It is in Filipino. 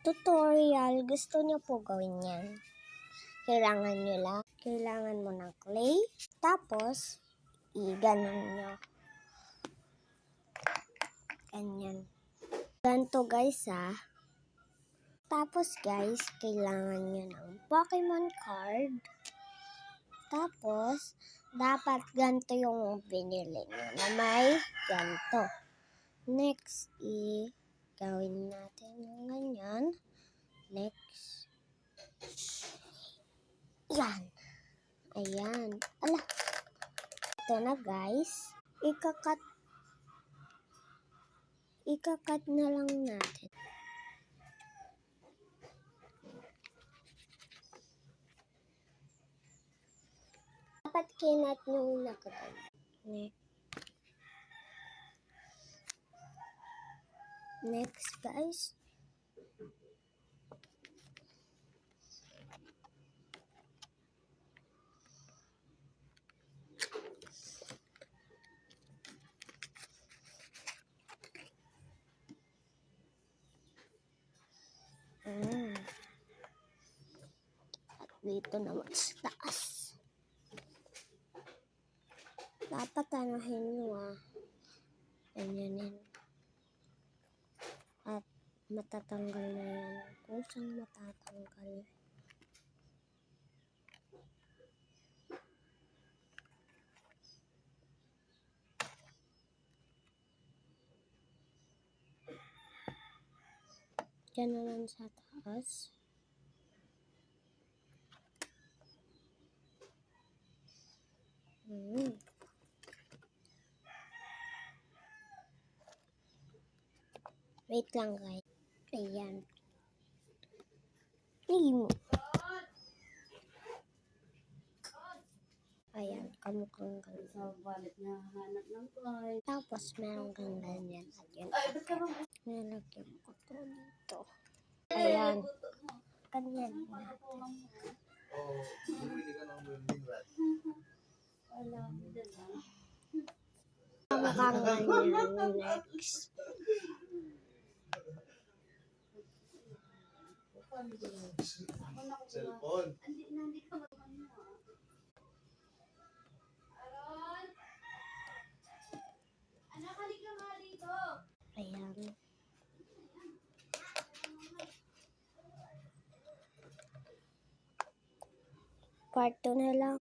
tutorial, gusto niyo po gawin yan. Kailangan mo ng clay, tapos, i-ganon nyo. Ganyan. Ganito guys Tapos guys, kailangan nyo ng Pokemon card. Tapos, dapat ganito yung binili nyo na may ganito. Next, gawin natin yung ganyan. Next. Yan. Ayan. Ala. Ito na guys. Ika-cut na lang natin. Dapat kinat nyo nakatag. Next guys. At dito naman sa taas. Dapat anuhin nyo ganyanin. At matatanggal na yan. Kung saan matatanggal. Diyan naman sa taas. Wait lang guys. Ayan. Ayan, kamukhang ganyan. Tapos meron kang ganyan. At yun. Nilagyan ko to dito. Ayan. Ganyan natin. Kamukhang ganyan. Next. Cellphone. Ayan. Part 2 na lang.